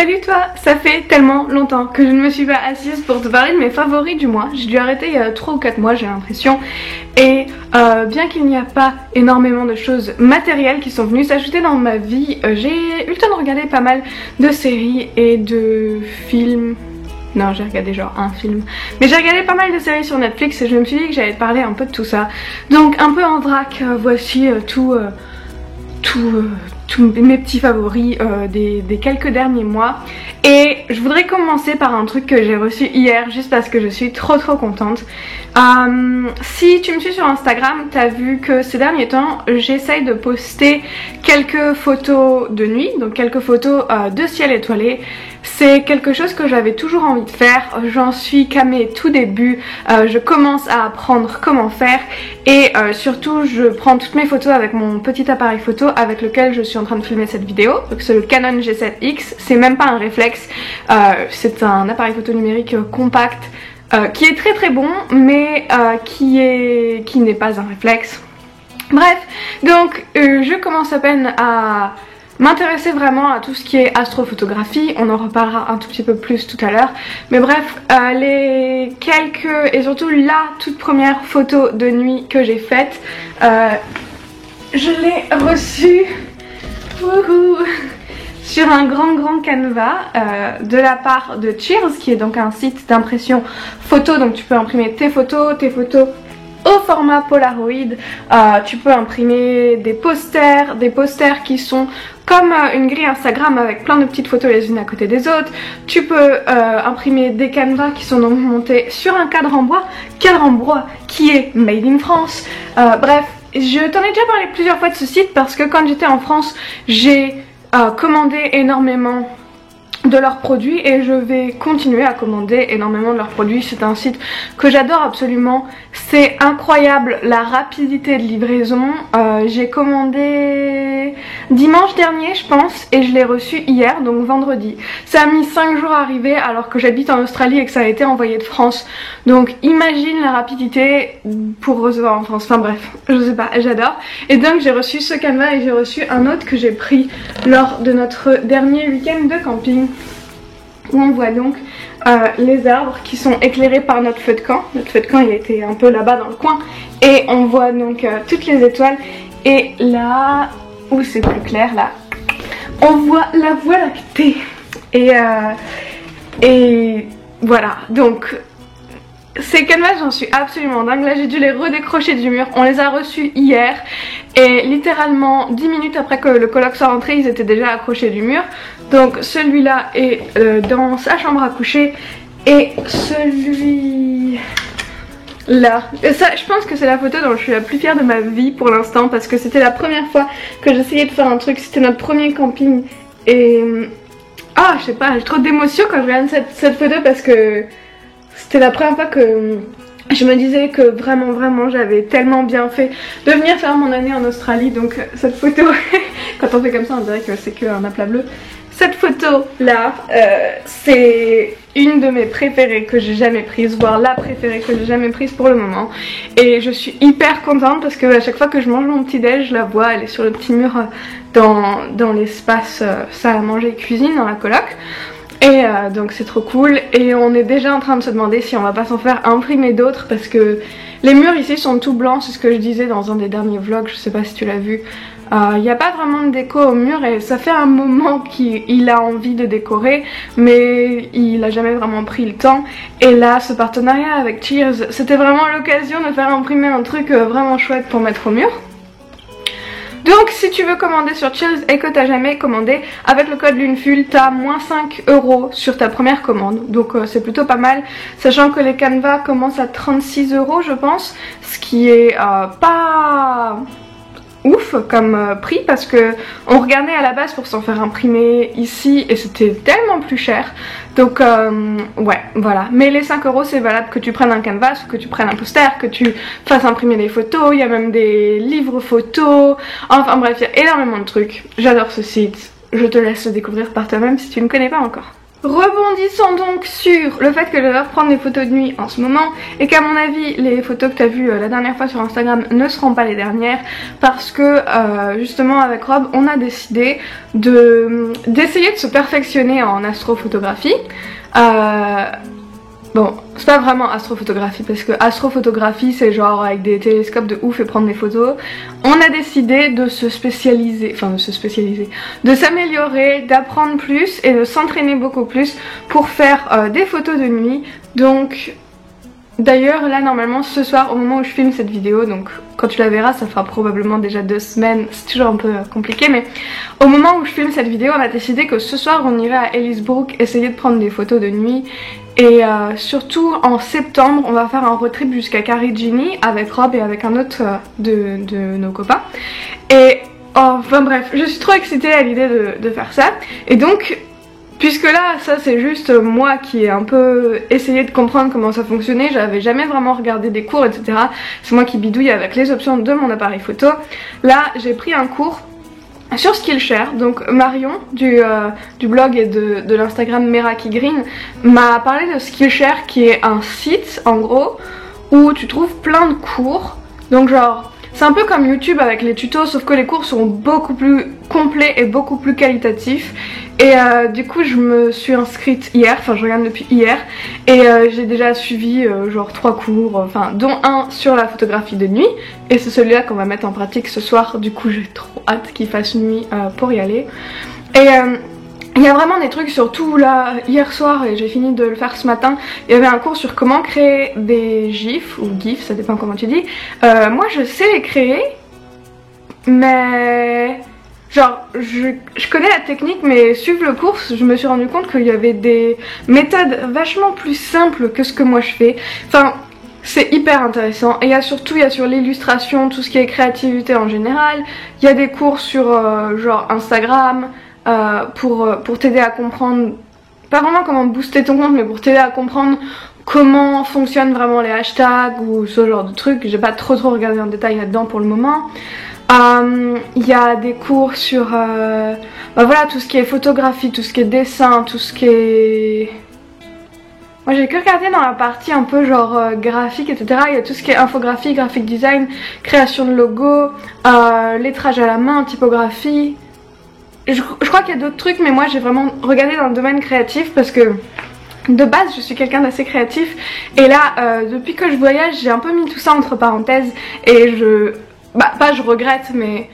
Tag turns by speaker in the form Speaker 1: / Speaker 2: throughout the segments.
Speaker 1: Salut toi, ça fait tellement longtemps que je ne me suis pas assise pour te parler de mes favoris du mois. J'ai dû arrêter il y a 3 ou 4 mois j'ai l'impression. Et bien qu'il n'y a pas énormément de choses matérielles qui sont venues s'ajouter dans ma vie, j'ai eu le temps de regarder pas mal de séries et de films. Non, j'ai regardé genre un film. Mais j'ai regardé pas mal de séries sur Netflix et je me suis dit que j'allais te parler un peu de tout ça. Donc un peu en vrac, voici tous mes petits favoris des quelques derniers mois. Et je voudrais commencer par un truc que j'ai reçu hier juste parce que je suis trop contente. Si tu me suis sur Instagram, t'as vu que ces derniers temps j'essaye de poster quelques photos de nuit, donc quelques photos de ciel étoilé. C'est quelque chose que j'avais toujours envie de faire, j'en suis qu'à mes tout débuts, je commence à apprendre comment faire et surtout je prends toutes mes photos avec mon petit appareil photo avec lequel je suis en train de filmer cette vidéo. Donc c'est le Canon G7X, c'est même pas un réflexe, c'est un appareil photo numérique compact qui est très bon mais qui n'est pas un réflexe. Bref, donc je commence à peine à m'intéresser vraiment à tout ce qui est astrophotographie, on en reparlera un tout petit peu plus tout à l'heure. Mais bref, les quelques et surtout la toute première photo de nuit que j'ai faite, je l'ai reçue sur un grand canevas de la part de Cheers, qui est donc un site d'impression photo, donc tu peux imprimer tes photos au format Polaroid, tu peux imprimer des posters qui sont comme une grille Instagram avec plein de petites photos les unes à côté des autres. Tu peux imprimer des canevas qui sont donc montés sur un cadre en bois qui est made in France. Bref, je t'en ai déjà parlé plusieurs fois de ce site parce que quand j'étais en France, j'ai commandé énormément de leurs produits et je vais continuer à commander énormément de leurs produits. C'est un site que j'adore absolument, c'est incroyable la rapidité de livraison. J'ai commandé dimanche dernier je pense et je l'ai reçu hier, donc vendredi. Ça a mis 5 jours à arriver alors que j'habite en Australie et que ça a été envoyé de France, donc imagine la rapidité pour recevoir en France. Enfin bref, je sais pas, j'adore. Et donc j'ai reçu ce canevas et j'ai reçu un autre que j'ai pris lors de notre dernier week-end de camping, où on voit donc les arbres qui sont éclairés par notre feu de camp. Notre feu de camp il était un peu là-bas dans le coin et on voit donc toutes les étoiles. Et là où c'est plus clair, là on voit la Voie lactée et voilà. Donc ces canevas, j'en suis absolument dingue. Là j'ai dû les redécrocher du mur, on les a reçus hier et littéralement 10 minutes après que le coloc soit rentré ils étaient déjà accrochés du mur. Donc celui-là est dans sa chambre à coucher et celui là, et ça je pense que c'est la photo dont je suis la plus fière de ma vie pour l'instant parce que c'était la première fois que j'essayais de faire un truc, c'était notre premier camping et je sais pas, j'ai trop d'émotion quand je regarde cette photo parce que c'était la première fois que je me disais que vraiment j'avais tellement bien fait de venir faire mon année en Australie. Donc cette photo, quand on fait comme ça on dirait que c'est qu'un aplat bleu. Cette photo là, c'est une de mes préférées que j'ai jamais prise, voire la préférée que j'ai jamais prise pour le moment. Et je suis hyper contente parce que à chaque fois que je mange mon petit déj, je la vois, elle est sur le petit mur dans l'espace salle à manger et cuisine dans la coloc. Et donc c'est trop cool et on est déjà en train de se demander si on va pas s'en faire imprimer d'autres parce que les murs ici sont tout blancs, c'est ce que je disais dans un des derniers vlogs, je sais pas si tu l'as vu. Il n'y a pas vraiment de déco au mur et ça fait un moment qu'il a envie de décorer mais il a jamais vraiment pris le temps. Et là ce partenariat avec Cheers, c'était vraiment l'occasion de faire imprimer un truc vraiment chouette pour mettre au mur. Donc si tu veux commander sur Cheers et que t'as jamais commandé, avec le code LUNEFUL t'as moins 5 € sur ta première commande. Donc c'est plutôt pas mal, sachant que les canevas commencent à 36 € je pense, ce qui est pas ouf comme prix parce que on regardait à la base pour s'en faire imprimer ici et c'était tellement plus cher. Donc ouais voilà, mais les 5 € c'est valable que tu prennes un canvas ou que tu prennes un poster, que tu fasses imprimer des photos, il y a même des livres photos, enfin bref il y a énormément de trucs. J'adore ce site, je te laisse le découvrir par toi-même si tu ne connais pas encore. Rebondissons donc sur le fait que j'adore prendre des photos de nuit en ce moment et qu'à mon avis les photos que tu as vues la dernière fois sur Instagram ne seront pas les dernières parce que justement avec Rob on a décidé d'essayer de se perfectionner en astrophotographie. Bon, c'est pas vraiment astrophotographie parce que astrophotographie c'est genre avec des télescopes de ouf et prendre des photos. On a décidé de se spécialiser, de s'améliorer, d'apprendre plus et de s'entraîner beaucoup plus pour faire des photos de nuit. Donc d'ailleurs là normalement ce soir au moment où je filme cette vidéo, donc quand tu la verras ça fera probablement déjà 2 semaines, c'est toujours un peu compliqué, mais au moment où je filme cette vidéo on a décidé que ce soir on irait à Ellisbrook essayer de prendre des photos de nuit. Et surtout en septembre on va faire un road trip jusqu'à Karijini avec Rob et avec un autre de nos copains. Et enfin bref, je suis trop excitée à l'idée de faire ça. Et donc puisque là ça c'est juste moi qui ai un peu essayé de comprendre comment ça fonctionnait, j'avais jamais vraiment regardé des cours etc. C'est moi qui bidouille avec les options de mon appareil photo. Là j'ai pris un cours sur Skillshare, donc Marion du blog et de l'Instagram Meraki Green m'a parlé de Skillshare qui est un site en gros où tu trouves plein de cours, donc genre c'est un peu comme YouTube avec les tutos sauf que les cours sont beaucoup plus complets et beaucoup plus qualitatifs. Et du coup je me suis inscrite hier, enfin je regarde depuis hier et j'ai déjà suivi genre 3 cours, enfin dont un sur la photographie de nuit et c'est celui-là qu'on va mettre en pratique ce soir. Du coup j'ai trop hâte qu'il fasse nuit pour y aller. Et il y a vraiment des trucs, surtout là hier soir et j'ai fini de le faire ce matin, il y avait un cours sur comment créer des gifs ou gifs, ça dépend comment tu dis. Moi je sais les créer mais genre je connais la technique, mais suivre le cours je me suis rendu compte qu'il y avait des méthodes vachement plus simples que ce que moi je fais. Enfin c'est hyper intéressant et il y a sur l'illustration, tout ce qui est créativité en général. Il y a des cours sur genre Instagram pour t'aider à comprendre, pas vraiment comment booster ton compte, mais pour t'aider à comprendre comment fonctionnent vraiment les hashtags ou ce genre de trucs. J'ai pas trop regardé en détail là-dedans pour le moment. Il y a des cours sur voilà, tout ce qui est photographie, tout ce qui est dessin, tout ce qui est... Moi j'ai que regardé dans la partie un peu genre graphique etc. Il y a tout ce qui est infographie, graphic design, création de logo, lettrage à la main, typographie. Je crois qu'il y a d'autres trucs mais moi j'ai vraiment regardé dans le domaine créatif parce que de base je suis quelqu'un d'assez créatif et là depuis que je voyage j'ai un peu mis tout ça entre parenthèses et je regrette mais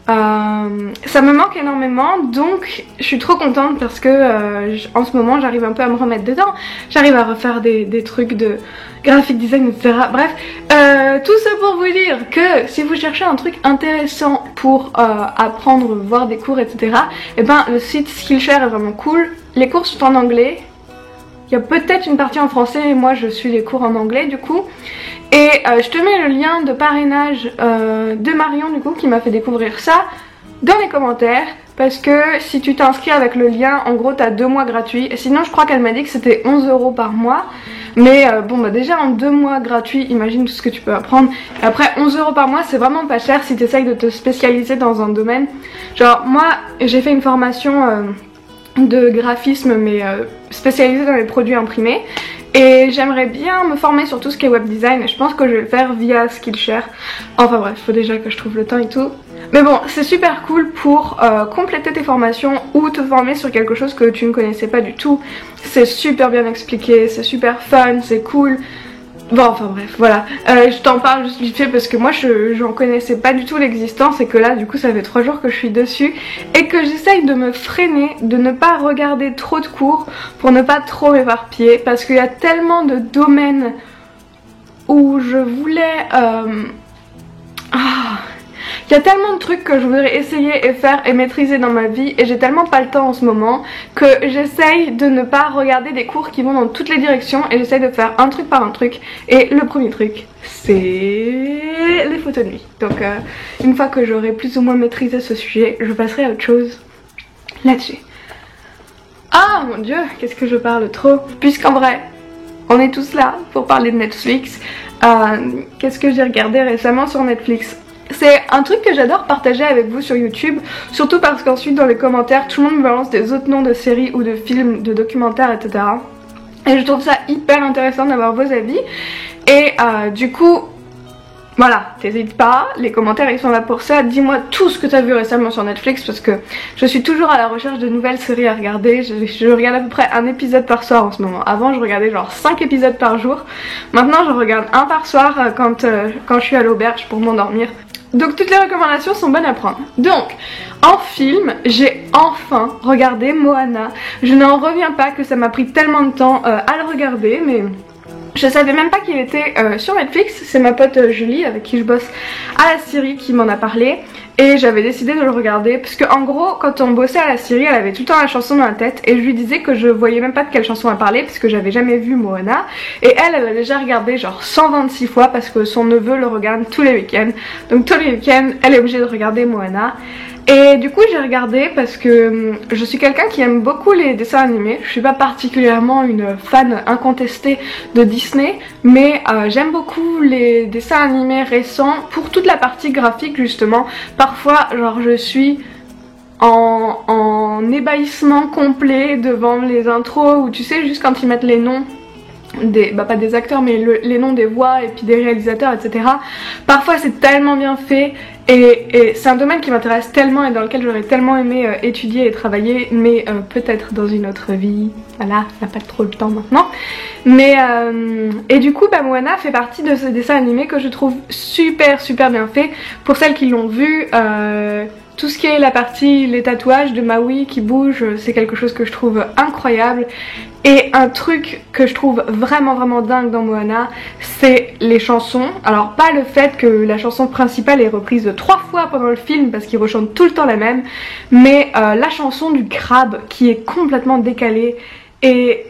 Speaker 1: ça me manque énormément, donc je suis trop contente parce que en ce moment j'arrive un peu à me remettre dedans, j'arrive à refaire des trucs de graphic design etc. Bref, tout ça pour vous dire que si vous cherchez un truc intéressant pour apprendre, voir des cours etc, et ben le site Skillshare est vraiment cool. Les cours sont en anglais, il y a peut-être une partie en français et moi je suis les cours en anglais du coup. Et je te mets le lien de parrainage de Marion du coup qui m'a fait découvrir ça dans les commentaires, parce que si tu t'inscris avec le lien en gros t'as 2 mois gratuits et sinon je crois qu'elle m'a dit que c'était 11 € par mois, mais bon bah déjà en 2 mois gratuits imagine tout ce que tu peux apprendre. Et après 11 € par mois c'est vraiment pas cher si tu essayes de te spécialiser dans un domaine. Genre moi j'ai fait une formation de graphisme mais spécialisée dans les produits imprimés. Et j'aimerais bien me former sur tout ce qui est web design et je pense que je vais le faire via Skillshare. Enfin bref, faut déjà que je trouve le temps et tout. Mais bon, c'est super cool pour compléter tes formations ou te former sur quelque chose que tu ne connaissais pas du tout. C'est super bien expliqué, c'est super fun, c'est cool. Bon enfin bref, voilà, je t'en parle juste vite fait parce que moi j'en connaissais pas du tout l'existence et que là du coup ça fait 3 jours que je suis dessus et que j'essaye de me freiner, de ne pas regarder trop de cours pour ne pas trop m'éparpiller parce qu'il y a tellement de domaines où je voulais... Il y a tellement de trucs que je voudrais essayer et faire et maîtriser dans ma vie et j'ai tellement pas le temps en ce moment que j'essaye de ne pas regarder des cours qui vont dans toutes les directions et j'essaye de faire un truc par un truc. Et le premier truc c'est les photos de nuit. Donc une fois que j'aurai plus ou moins maîtrisé ce sujet, je passerai à autre chose là-dessus. Ah mon dieu, qu'est-ce que je parle trop, puisqu'en vrai on est tous là pour parler de Netflix. Qu'est-ce que j'ai regardé récemment sur Netflix? C'est un truc que j'adore partager avec vous sur YouTube, surtout parce qu'ensuite dans les commentaires tout le monde me balance des autres noms de séries ou de films, de documentaires, etc. Et je trouve ça hyper intéressant d'avoir vos avis. Et du coup, voilà, t'hésites pas, les commentaires ils sont là pour ça. Dis-moi tout ce que t'as vu récemment sur Netflix parce que je suis toujours à la recherche de nouvelles séries à regarder. Je regarde à peu près un épisode par soir en ce moment. Avant je regardais genre 5 épisodes par jour. Maintenant je regarde un par soir quand je suis à l'auberge pour m'endormir. Donc toutes les recommandations sont bonnes à prendre. Donc en film, j'ai enfin regardé Moana. Je n'en reviens pas que ça m'a pris tellement de temps à le regarder, mais je savais même pas qu'il était sur Netflix. C'est ma pote Julie avec qui je bosse à la Syrie qui m'en a parlé. Et j'avais décidé de le regarder parce que en gros quand on bossait à la Syrie elle avait tout le temps la chanson dans la tête. Et je lui disais que je voyais même pas de quelle chanson elle parlait parce que j'avais jamais vu Moana. Et elle a déjà regardé genre 126 fois parce que son neveu le regarde tous les week-ends. Donc tous les week-ends elle est obligée de regarder Moana. Et du coup j'ai regardé parce que je suis quelqu'un qui aime beaucoup les dessins animés. Je suis pas particulièrement une fan incontestée de Disney, mais j'aime beaucoup les dessins animés récents pour toute la partie graphique justement. Parfois genre je suis en ébahissement complet devant les intros où tu sais juste quand ils mettent les noms des, pas des acteurs mais les noms des voix et puis des réalisateurs etc. Parfois c'est tellement bien fait et c'est un domaine qui m'intéresse tellement et dans lequel j'aurais tellement aimé étudier et travailler, mais peut-être dans une autre vie. Voilà, on n'a pas trop le temps maintenant. Mais et du coup Moana fait partie de ce dessin animé que je trouve super bien fait. Pour celles qui l'ont vu, tout ce qui est la partie, les tatouages de Maui qui bougent, c'est quelque chose que je trouve incroyable. Et un truc que je trouve vraiment dingue dans Moana, c'est les chansons. Alors pas le fait que la chanson principale est reprise 3 fois pendant le film parce qu'ils rechantent tout le temps la même, mais la chanson du crabe qui est complètement décalée et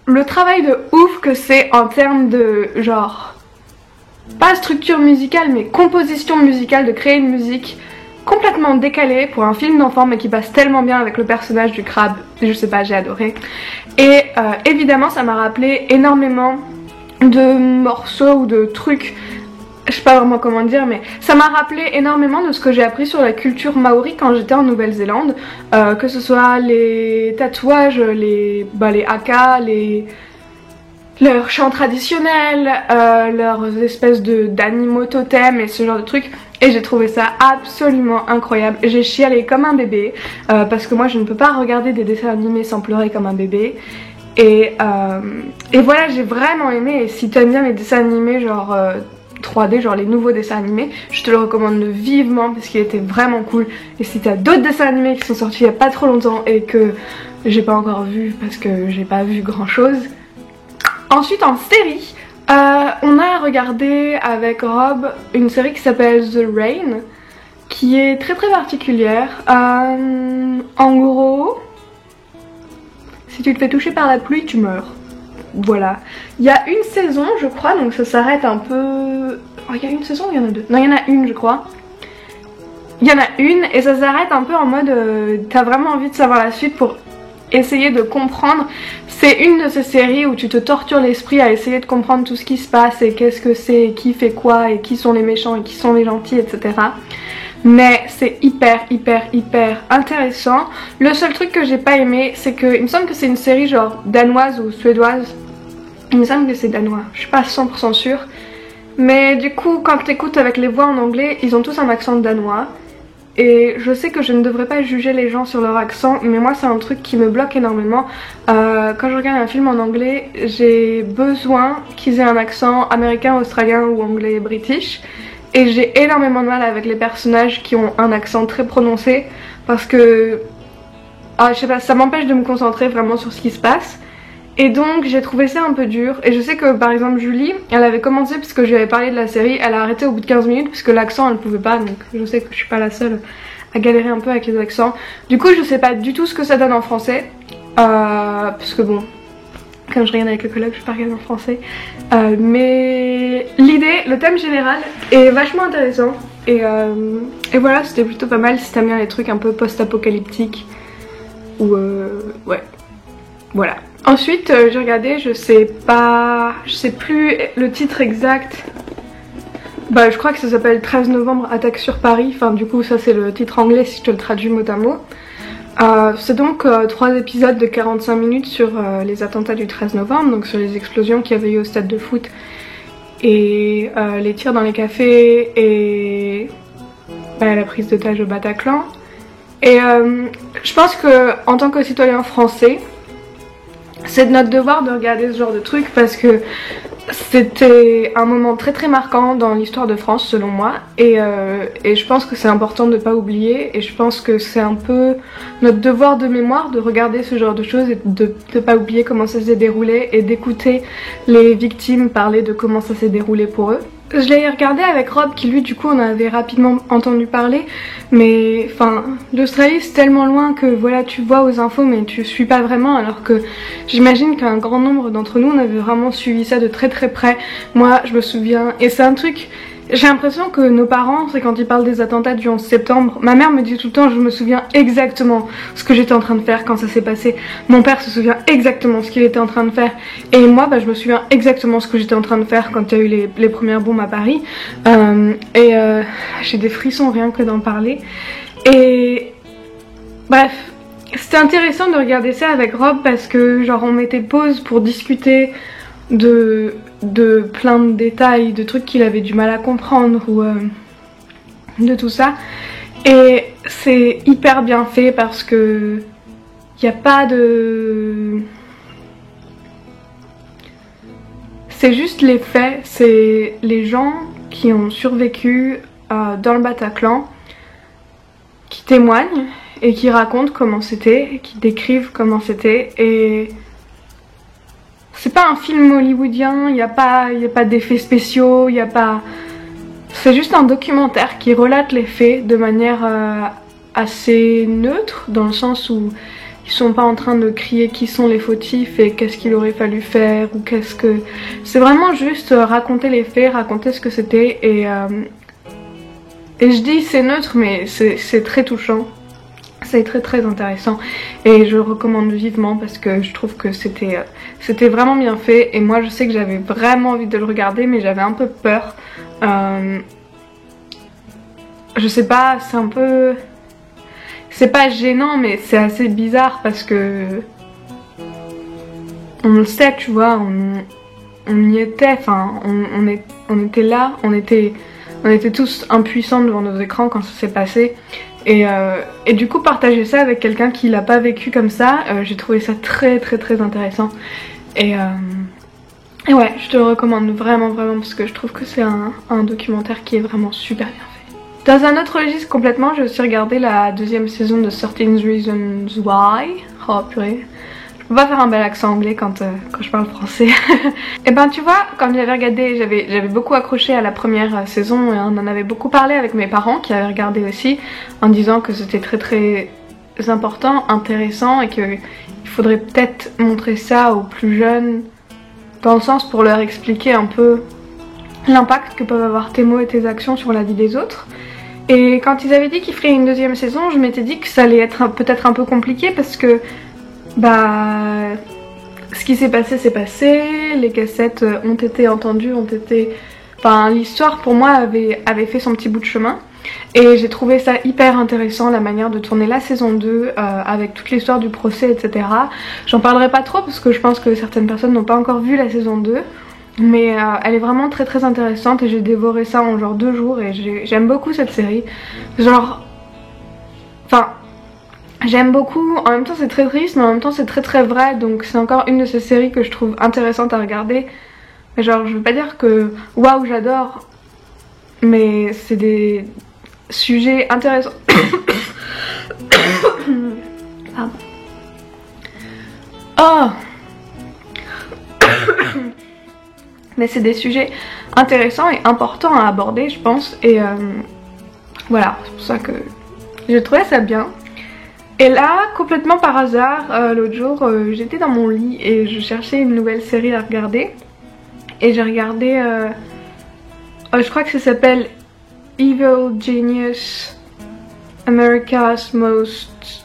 Speaker 1: le travail de ouf que c'est en termes de genre, pas structure musicale mais composition musicale, de créer une musique complètement décalé pour un film d'enfant mais qui passe tellement bien avec le personnage du crabe. Je sais pas, j'ai adoré. Et évidemment ça m'a rappelé énormément de morceaux ou de trucs, je sais pas vraiment comment dire, mais ça m'a rappelé énormément de ce que j'ai appris sur la culture maori quand j'étais en Nouvelle-Zélande, que ce soit les tatouages, les haka, leurs chants traditionnels, leurs espèces d'animaux totems et ce genre de trucs. Et j'ai trouvé ça absolument incroyable. J'ai chialé comme un bébé parce que moi je ne peux pas regarder des dessins animés sans pleurer comme un bébé. Et voilà, j'ai vraiment aimé. Et si tu aimes bien les dessins animés genre 3D, genre les nouveaux dessins animés, je te le recommande vivement parce qu'il était vraiment cool. Et si tu as d'autres dessins animés qui sont sortis il y a pas trop longtemps et que j'ai pas encore vu parce que j'ai pas vu grand chose. Ensuite en série, on a regardé avec Rob une série qui s'appelle The Rain, qui est très particulière. En gros, si tu te fais toucher par la pluie, tu meurs. Voilà. Il y a une saison, je crois, donc ça s'arrête un peu... Oh, il y a une saison ou il y en a deux? Non, il y en a une, je crois. Il y en a une et ça s'arrête un peu en mode... t'as vraiment envie de savoir la suite pour essayer de comprendre. C'est une de ces séries où tu te tortures l'esprit à essayer de comprendre tout ce qui se passe et qu'est-ce que c'est, et qui fait quoi, et qui sont les méchants et qui sont les gentils, etc. Mais c'est hyper intéressant. Le seul truc que j'ai pas aimé, c'est que il me semble que c'est une série genre danoise ou suédoise. Il me semble que c'est danois, je suis pas 100% sûre. Mais du coup, quand t'écoutes avec les voix en anglais, ils ont tous un accent danois. Et je sais que je ne devrais pas juger les gens sur leur accent, mais moi c'est un truc qui me bloque énormément. Quand je regarde un film en anglais, j'ai besoin qu'ils aient un accent américain, australien ou anglais british. Et j'ai énormément de mal avec les personnages qui ont un accent très prononcé parce que je sais pas, ça m'empêche de me concentrer vraiment sur ce qui se passe. Et donc j'ai trouvé ça un peu dur. Et je sais que par exemple Julie, elle avait commencé parce que je lui avais parlé de la série, elle a arrêté au bout de 15 minutes parce que l'accent elle pouvait pas, donc je sais que je suis pas la seule à galérer un peu avec les accents. Du coup je sais pas du tout ce que ça donne en français, parce que bon, comme je regarde avec le collègue je vais pas regarder en français. Mais l'idée, le thème général est vachement intéressant. Et voilà, c'était plutôt pas mal si t'aimes bien les trucs un peu post-apocalyptiques. Ou ouais, voilà. Ensuite j'ai regardé, je sais plus le titre exact Bah, je crois que ça s'appelle 13 novembre, attaque sur Paris. Enfin, du coup, ça c'est le titre anglais si je te le traduis mot à mot. C'est donc 3 épisodes de 45 minutes sur les attentats du 13 novembre, donc sur les explosions qu'il y avait eu au stade de foot et les tirs dans les cafés et la prise d'otage au Bataclan. Et je pense que en tant que citoyen français, c'est de notre devoir de regarder ce genre de truc parce que c'était un moment très très marquant dans l'histoire de France selon moi et je pense que c'est important de ne pas oublier et je pense que c'est un peu notre devoir de mémoire de regarder ce genre de choses et de ne pas oublier comment ça s'est déroulé et d'écouter les victimes parler de comment ça s'est déroulé pour eux. Je l'ai regardé avec Rob qui lui du coup on avait rapidement entendu parler, mais enfin l'Australie c'est tellement loin que voilà tu vois aux infos mais tu suis pas vraiment, alors que j'imagine qu'un grand nombre d'entre nous on avait vraiment suivi ça de très très près. Moi je me souviens, et c'est un truc, j'ai l'impression que nos parents, c'est quand ils parlent des attentats du 11 septembre, ma mère me dit tout le temps je me souviens exactement ce que j'étais en train de faire quand ça s'est passé. Mon père se souvient exactement ce qu'il était en train de faire. Et moi bah, je me souviens exactement ce que j'étais en train de faire quand il y a eu les premières bombes à Paris. J'ai des frissons rien que d'en parler. Et bref, c'était intéressant de regarder ça avec Rob parce que genre on mettait pause pour discuter de plein de détails, de trucs qu'il avait du mal à comprendre ou de tout ça. Et c'est hyper bien fait parce que il n'y a pas de... C'est juste les faits, c'est les gens qui ont survécu dans le Bataclan qui témoignent et qui racontent comment c'était, qui décrivent comment c'était. Et c'est pas un film hollywoodien, il n'y a pas d'effets spéciaux, il n'y a pas... C'est juste un documentaire qui relate les faits de manière assez neutre, dans le sens où ils sont pas en train de crier qui sont les fautifs et qu'est-ce qu'il aurait fallu faire ou qu'est-ce que... C'est vraiment juste raconter les faits, raconter ce que c'était et je dis c'est neutre mais c'est très touchant. C'est très très intéressant et je le recommande vivement parce que je trouve que c'était vraiment bien fait et moi je sais que j'avais vraiment envie de le regarder mais j'avais un peu peur. Je sais pas, c'est un peu... C'est pas gênant mais c'est assez bizarre parce que... On le sait tu vois, on y était, enfin on était là, on était tous impuissants devant nos écrans quand ça s'est passé. Et du coup partager ça avec quelqu'un qui l'a pas vécu comme ça, j'ai trouvé ça très très très intéressant. Et ouais, je te le recommande vraiment vraiment parce que je trouve que c'est un documentaire qui est vraiment super bien fait. Dans un autre registre complètement, j'ai aussi regardé la deuxième saison de 13 Reasons Why. Oh purée, je peux pas faire un bel accent anglais quand je parle français. Et ben tu vois, quand j'avais regardé, j'avais beaucoup accroché à la première saison et on en avait beaucoup parlé avec mes parents qui avaient regardé aussi en disant que c'était très très important, intéressant et qu'il faudrait peut-être montrer ça aux plus jeunes dans le sens pour leur expliquer un peu l'impact que peuvent avoir tes mots et tes actions sur la vie des autres. Et quand ils avaient dit qu'ils feraient une deuxième saison, je m'étais dit que ça allait être peut-être un peu compliqué parce que bah ce qui s'est passé c'est passé, les cassettes ont été entendues, enfin l'histoire pour moi avait fait son petit bout de chemin et j'ai trouvé ça hyper intéressant la manière de tourner la saison 2 avec toute l'histoire du procès etc. J'en parlerai pas trop parce que je pense que certaines personnes n'ont pas encore vu la saison 2 mais elle est vraiment très très intéressante et j'ai dévoré ça en genre 2 jours et j'aime beaucoup cette série, genre enfin j'aime beaucoup, en même temps c'est très triste mais en même temps c'est très très vrai, donc c'est encore une de ces séries que je trouve intéressante à regarder. Mais genre je veux pas dire que waouh j'adore, mais c'est des sujets intéressants. Pardon. Oh mais c'est des sujets intéressants et importants à aborder je pense et voilà, c'est pour ça que j'ai trouvé ça bien. Et là, complètement par hasard, l'autre jour, j'étais dans mon lit et je cherchais une nouvelle série à regarder. Et j'ai regardé, je crois que ça s'appelle Evil Genius, America's Most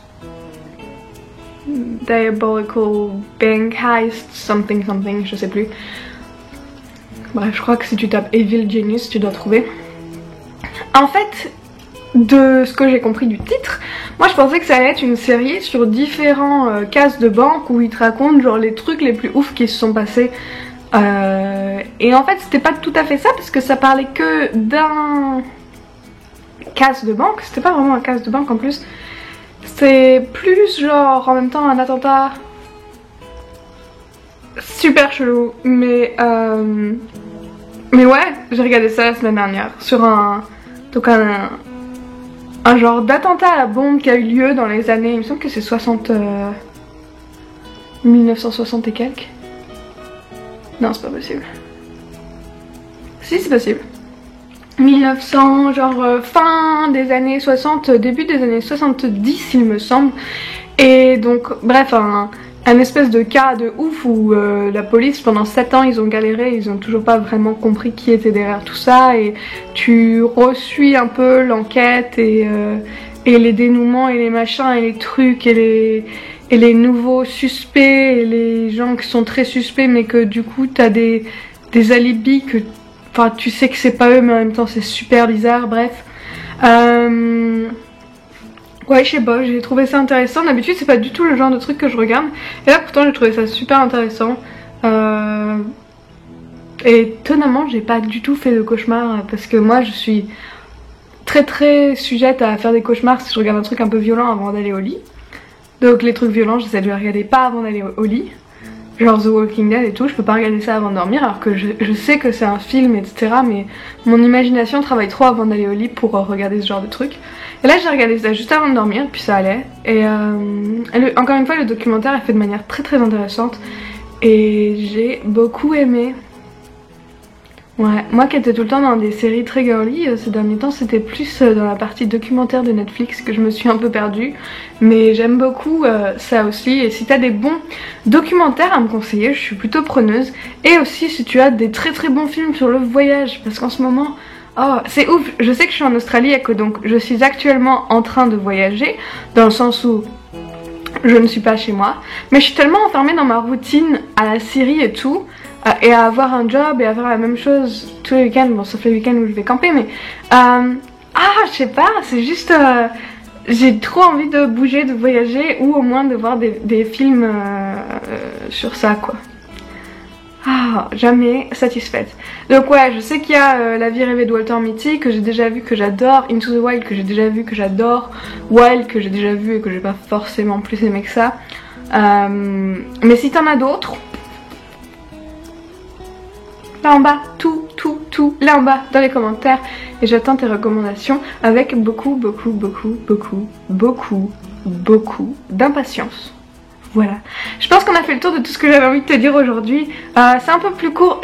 Speaker 1: Diabolical Bank Heist, something, je sais plus. Bref, je crois que si tu tapes Evil Genius, tu dois trouver. En fait, de ce que j'ai compris du titre, moi je pensais que ça allait être une série sur différents cases de banque où ils te racontent genre les trucs les plus ouf qui se sont passés. Et en fait c'était pas tout à fait ça parce que ça parlait que d'un casse de banque, c'était pas vraiment un casse de banque en plus. C'est plus genre en même temps un attentat super chelou, mais ouais, j'ai regardé ça la semaine dernière sur un genre d'attentat à la bombe qui a eu lieu dans les années, il me semble que c'est 1960 et quelques. Non, c'est pas possible. Si, c'est possible. 1900, genre fin des années 60, début des années 70 il me semble. Et donc bref, un espèce de cas de ouf où la police pendant 7 ans ils ont galéré, ils ont toujours pas vraiment compris qui était derrière tout ça, et tu reçuis un peu l'enquête et les dénouements et les machins et les trucs et les nouveaux suspects et les gens qui sont très suspects mais que du coup t'as des alibis que enfin tu sais que c'est pas eux mais en même temps c'est super bizarre, bref. Ouais, je sais pas, j'ai trouvé ça intéressant. D'habitude c'est pas du tout le genre de truc que je regarde, et là pourtant j'ai trouvé ça super intéressant. Et étonnamment j'ai pas du tout fait de cauchemar parce que moi je suis très sujette à faire des cauchemars si je regarde un truc un peu violent avant d'aller au lit. Donc les trucs violents j'essaie de les regarder pas avant d'aller au lit, genre The Walking Dead et tout, je peux pas regarder ça avant de dormir alors que je sais que c'est un film etc, mais mon imagination travaille trop avant d'aller au lit pour regarder ce genre de truc. Et là j'ai regardé ça juste avant de dormir puis ça allait, et encore une fois le documentaire est fait de manière très intéressante et j'ai beaucoup aimé. Ouais, moi qui étais tout le temps dans des séries très girly, ces derniers temps c'était plus dans la partie documentaire de Netflix que je me suis un peu perdue. Mais j'aime beaucoup ça aussi, et si t'as des bons documentaires à me conseiller, je suis plutôt preneuse. Et aussi si tu as des très bons films sur le voyage, parce qu'en ce moment, oh c'est ouf, je sais que je suis en Australie et que donc je suis actuellement en train de voyager, dans le sens où je ne suis pas chez moi, mais je suis tellement enfermée dans ma routine à la Syrie et tout, et à avoir un job et à faire la même chose tous les week-ends, bon sauf les week-ends où je vais camper, mais je sais pas, c'est juste j'ai trop envie de bouger, de voyager, ou au moins de voir des films sur ça quoi. Jamais satisfaite. Donc ouais, je sais qu'il y a La vie rêvée de Walter Mitty que j'ai déjà vu, que j'adore, Into the Wild que j'ai déjà vu, que j'adore, Wild que j'ai déjà vu et que j'ai pas forcément plus aimé que ça. Mais si t'en as d'autres, là en bas, tout là en bas dans les commentaires, et j'attends tes recommandations avec beaucoup d'impatience. Voilà, je pense qu'on a fait le tour de tout ce que j'avais envie de te dire aujourd'hui. C'est un peu plus court,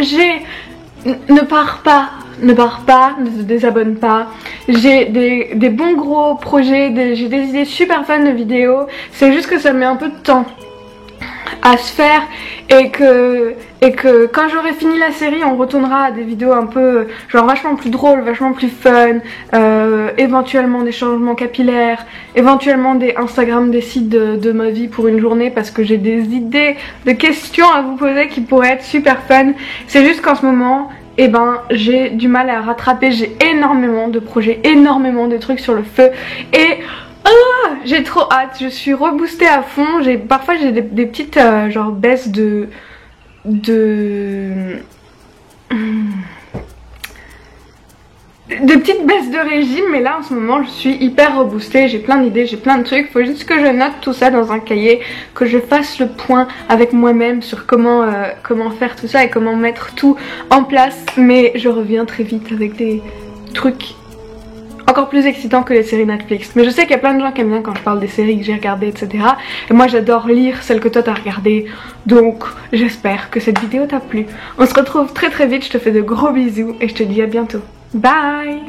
Speaker 1: ne pars pas, ne te désabonne pas. J'ai des bons gros projets, j'ai des idées super fun de vidéos, c'est juste que ça met un peu de temps à se faire, et que quand j'aurai fini la série on retournera à des vidéos un peu genre vachement plus drôles, vachement plus fun, éventuellement des changements capillaires, éventuellement des Instagram, des sites de ma vie pour une journée, parce que j'ai des idées de questions à vous poser qui pourraient être super fun. C'est juste qu'en ce moment j'ai du mal à rattraper, j'ai énormément de projets, énormément de trucs sur le feu, et j'ai trop hâte, je suis reboostée à fond. Parfois j'ai des petites genre baisses des petites baisses de régime, mais là en ce moment je suis hyper reboostée, j'ai plein d'idées, j'ai plein de trucs. Faut juste que je note tout ça dans un cahier, que je fasse le point avec moi-même sur comment faire tout ça et comment mettre tout en place. Mais je reviens très vite avec des trucs encore plus excitant que les séries Netflix. Mais je sais qu'il y a plein de gens qui aiment bien quand je parle des séries que j'ai regardées, etc. Et moi j'adore lire celles que toi t'as regardées. Donc j'espère que cette vidéo t'a plu. On se retrouve très vite, je te fais de gros bisous et je te dis à bientôt. Bye!